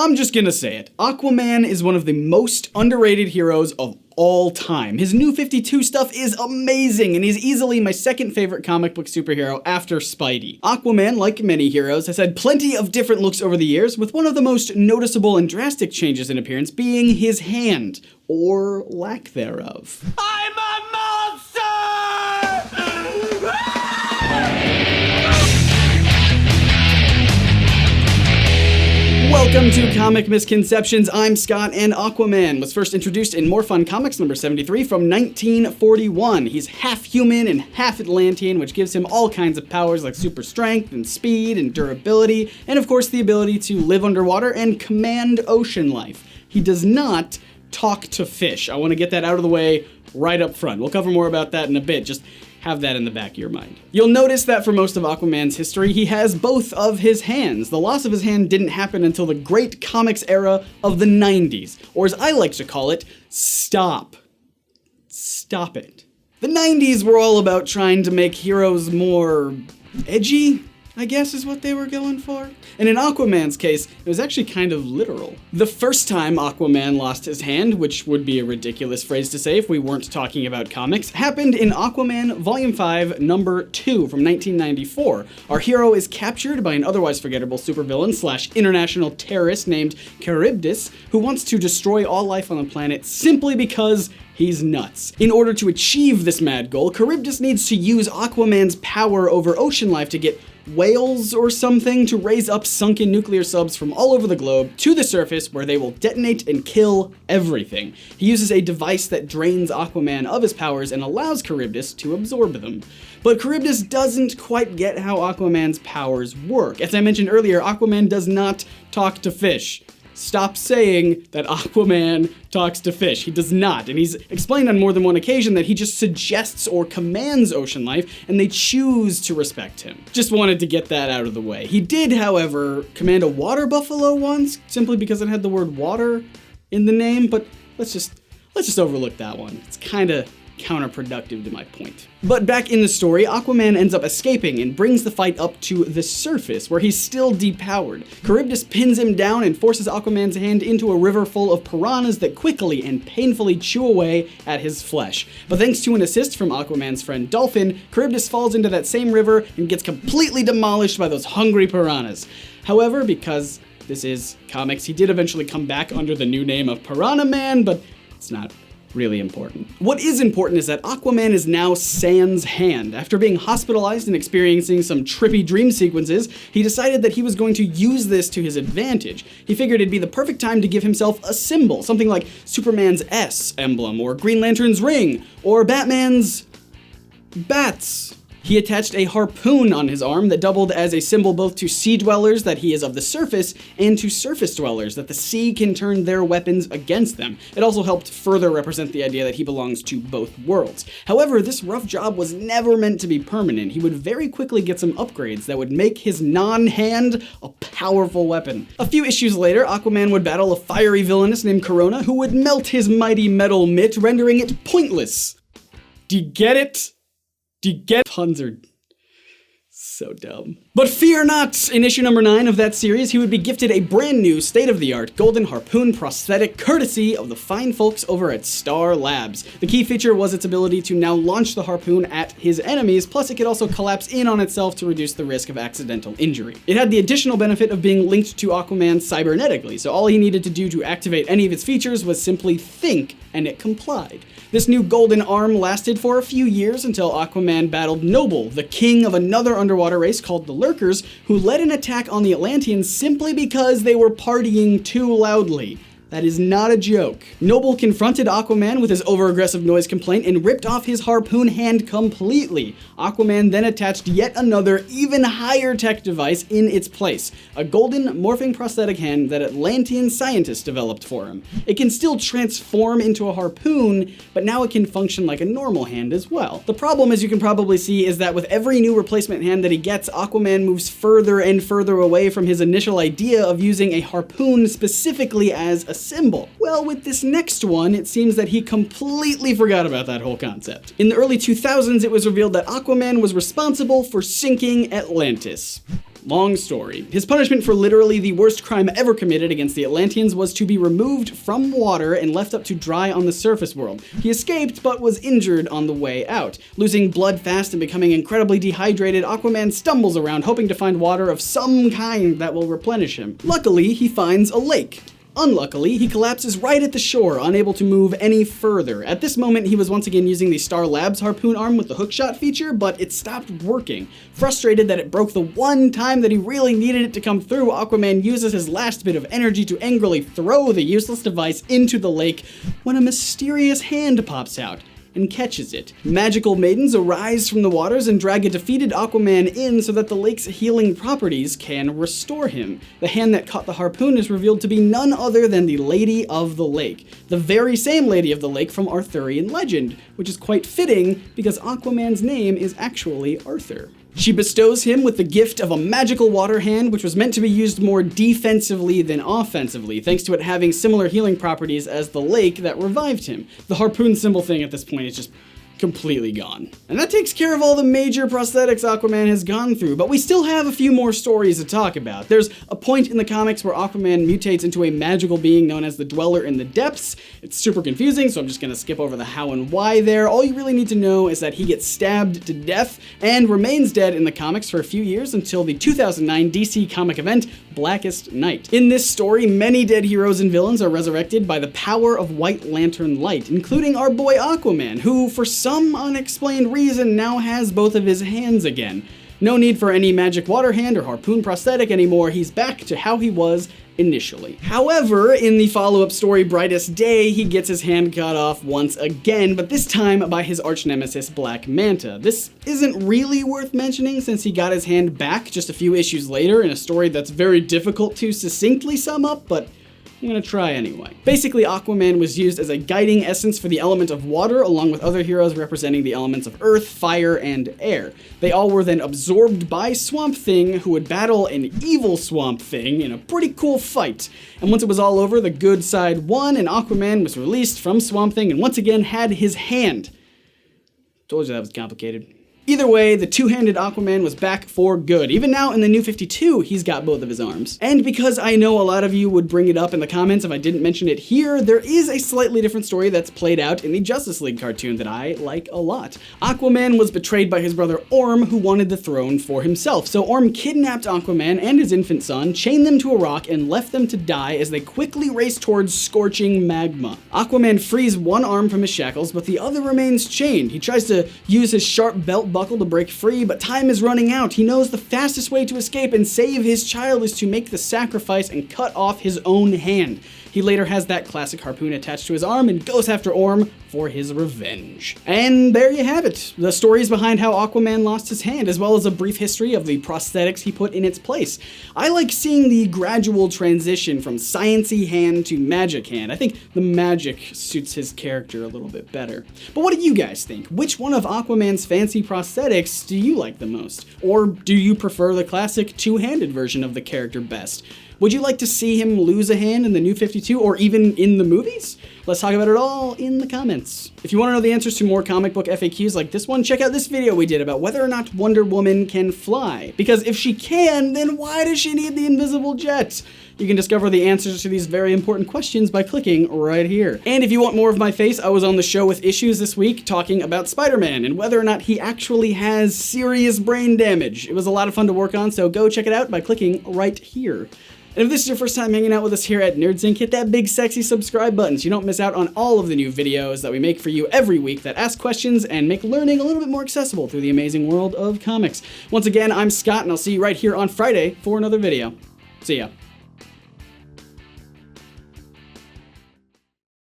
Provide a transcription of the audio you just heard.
I'm just gonna say it. Aquaman is one of the most underrated heroes of all time. His New 52 stuff is amazing, and he's easily my second favorite comic book superhero after Spidey. Aquaman, like many heroes, has had plenty of different looks over the years, with one of the most noticeable and drastic changes in appearance being his hand, or lack thereof. I'm a monster! Welcome to Comic Misconceptions. I'm Scott, and Aquaman was first introduced in More Fun Comics number 73 from 1941. He's half human and half Atlantean, which gives him all kinds of powers like super strength and speed and durability, and of course the ability to live underwater and command ocean life. He does not talk to fish. I want to get that out of the way right up front. We'll cover more about that in a bit. Just have that in the back of your mind. You'll notice that for most of Aquaman's history, he has both of his hands. The loss of his hand didn't happen until the great comics era of the 90s, or as I like to call it, stop. Stop it. The 90s were all about trying to make heroes more edgy, I guess is what they were going for. And in Aquaman's case, it was actually kind of literal. The first time Aquaman lost his hand, which would be a ridiculous phrase to say if we weren't talking about comics, happened in Aquaman Volume 5, Number 2 from 1994. Our hero is captured by an otherwise forgettable supervillain / international terrorist named Charybdis, who wants to destroy all life on the planet simply because he's nuts. In order to achieve this mad goal, Charybdis needs to use Aquaman's power over ocean life to get whales or something to raise up sunken nuclear subs from all over the globe to the surface where they will detonate and kill everything. He uses a device that drains Aquaman of his powers and allows Charybdis to absorb them. But Charybdis doesn't quite get how Aquaman's powers work. As I mentioned earlier, Aquaman does not talk to fish. Stop saying that Aquaman talks to fish. He does not, and he's explained on more than one occasion that he just suggests or commands ocean life, and they choose to respect him. Just wanted to get that out of the way. He did, however, command a water buffalo once, simply because it had the word water in the name, but let's just overlook that one. It's kinda counterproductive to my point. But back in the story, Aquaman ends up escaping and brings the fight up to the surface, where he's still depowered. Charybdis pins him down and forces Aquaman's hand into a river full of piranhas that quickly and painfully chew away at his flesh. But thanks to an assist from Aquaman's friend Dolphin, Charybdis falls into that same river and gets completely demolished by those hungry piranhas. However, because this is comics, he did eventually come back under the new name of Piranha Man, but it's not really important. What is important is that Aquaman is now sans hand. After being hospitalized and experiencing some trippy dream sequences, he decided that he was going to use this to his advantage. He figured it'd be the perfect time to give himself a symbol, something like Superman's S emblem, or Green Lantern's ring, or Batman's bats. He attached a harpoon on his arm that doubled as a symbol both to sea dwellers that he is of the surface and to surface dwellers that the sea can turn their weapons against them. It also helped further represent the idea that he belongs to both worlds. However, this rough job was never meant to be permanent. He would very quickly get some upgrades that would make his non-hand a powerful weapon. A few issues later, Aquaman would battle a fiery villainess named Corona who would melt his mighty metal mitt, rendering it pointless. Do you get it? Puns are so dumb. But fear not! In issue number 9 of that series, he would be gifted a brand new, state-of-the-art Golden Harpoon prosthetic courtesy of the fine folks over at Star Labs. The key feature was its ability to now launch the harpoon at his enemies, plus it could also collapse in on itself to reduce the risk of accidental injury. It had the additional benefit of being linked to Aquaman cybernetically, so all he needed to do to activate any of its features was simply think, and it complied. This new golden arm lasted for a few years until Aquaman battled Noble, the king of another underwater race called the Lurkers, who led an attack on the Atlanteans simply because they were partying too loudly. That is not a joke. Noble confronted Aquaman with his over-aggressive noise complaint and ripped off his harpoon hand completely. Aquaman then attached yet another, even higher tech device in its place, a golden morphing prosthetic hand that Atlantean scientists developed for him. It can still transform into a harpoon, but now it can function like a normal hand as well. The problem, as you can probably see, is that with every new replacement hand that he gets, Aquaman moves further and further away from his initial idea of using a harpoon specifically as a symbol. Well, with this next one, it seems that he completely forgot about that whole concept. In the early 2000s, it was revealed that Aquaman was responsible for sinking Atlantis. Long story. His punishment for literally the worst crime ever committed against the Atlanteans was to be removed from water and left up to dry on the surface world. He escaped, but was injured on the way out. Losing blood fast and becoming incredibly dehydrated, Aquaman stumbles around hoping to find water of some kind that will replenish him. Luckily, he finds a lake. Unluckily, he collapses right at the shore, unable to move any further. At this moment, he was once again using the Star Labs harpoon arm with the hookshot feature, but it stopped working. Frustrated that it broke the one time that he really needed it to come through, Aquaman uses his last bit of energy to angrily throw the useless device into the lake when a mysterious hand pops out and catches it. Magical maidens arise from the waters and drag a defeated Aquaman in so that the lake's healing properties can restore him. The hand that caught the harpoon is revealed to be none other than the Lady of the Lake, the very same Lady of the Lake from Arthurian legend, which is quite fitting because Aquaman's name is actually Arthur. She bestows him with the gift of a magical water hand, which was meant to be used more defensively than offensively, thanks to it having similar healing properties as the lake that revived him. The harpoon symbol thing at this point is just completely gone. And that takes care of all the major prosthetics Aquaman has gone through, but we still have a few more stories to talk about. There's a point in the comics where Aquaman mutates into a magical being known as the Dweller in the Depths. It's super confusing, so I'm just gonna skip over the how and why there. All you really need to know is that he gets stabbed to death and remains dead in the comics for a few years until the 2009 DC comic event, Blackest Night. In this story, many dead heroes and villains are resurrected by the power of White Lantern light, including our boy Aquaman, who, for some unexplained reason, now has both of his hands again. No need for any magic water hand or harpoon prosthetic anymore. He's back to how he was initially. However, in the follow-up story Brightest Day, he gets his hand cut off once again, but this time by his arch-nemesis Black Manta. This isn't really worth mentioning since he got his hand back just a few issues later in a story that's very difficult to succinctly sum up, but I'm gonna try anyway. Basically, Aquaman was used as a guiding essence for the element of water, along with other heroes representing the elements of earth, fire, and air. They all were then absorbed by Swamp Thing, who would battle an evil Swamp Thing in a pretty cool fight. And once it was all over, the good side won, and Aquaman was released from Swamp Thing and once again had his hand. Told you that was complicated. Either way, the two-handed Aquaman was back for good. Even now in the New 52, he's got both of his arms. And because I know a lot of you would bring it up in the comments if I didn't mention it here, there is a slightly different story that's played out in the Justice League cartoon that I like a lot. Aquaman was betrayed by his brother Orm, who wanted the throne for himself. So Orm kidnapped Aquaman and his infant son, chained them to a rock, and left them to die as they quickly raced towards scorching magma. Aquaman frees one arm from his shackles, but the other remains chained. He tries to use his sharp belt buckle to break free, but time is running out. He knows the fastest way to escape and save his child is to make the sacrifice and cut off his own hand. He later has that classic harpoon attached to his arm and goes after Orm for his revenge. And there you have it. The stories behind how Aquaman lost his hand, as well as a brief history of the prosthetics he put in its place. I like seeing the gradual transition from science-y hand to magic hand. I think the magic suits his character a little bit better. But what do you guys think? Which one of Aquaman's fancy prosthetics do you like the most? Or do you prefer the classic two-handed version of the character best? Would you like to see him lose a hand in the New 52 or even in the movies? Let's talk about it all in the comments. If you want to know the answers to more comic book FAQs like this one, check out this video we did about whether or not Wonder Woman can fly. Because if she can, then why does she need the invisible jet? You can discover the answers to these very important questions by clicking right here. And if you want more of my face, I was on the show with Issues this week talking about Spider-Man and whether or not he actually has serious brain damage. It was a lot of fun to work on, so go check it out by clicking right here. And if this is your first time hanging out with us here at NerdSync, hit that big sexy subscribe button so you don't miss out on all of the new videos that we make for you every week that ask questions and make learning a little bit more accessible through the amazing world of comics. Once again, I'm Scott, and I'll see you right here on Friday for another video. See ya.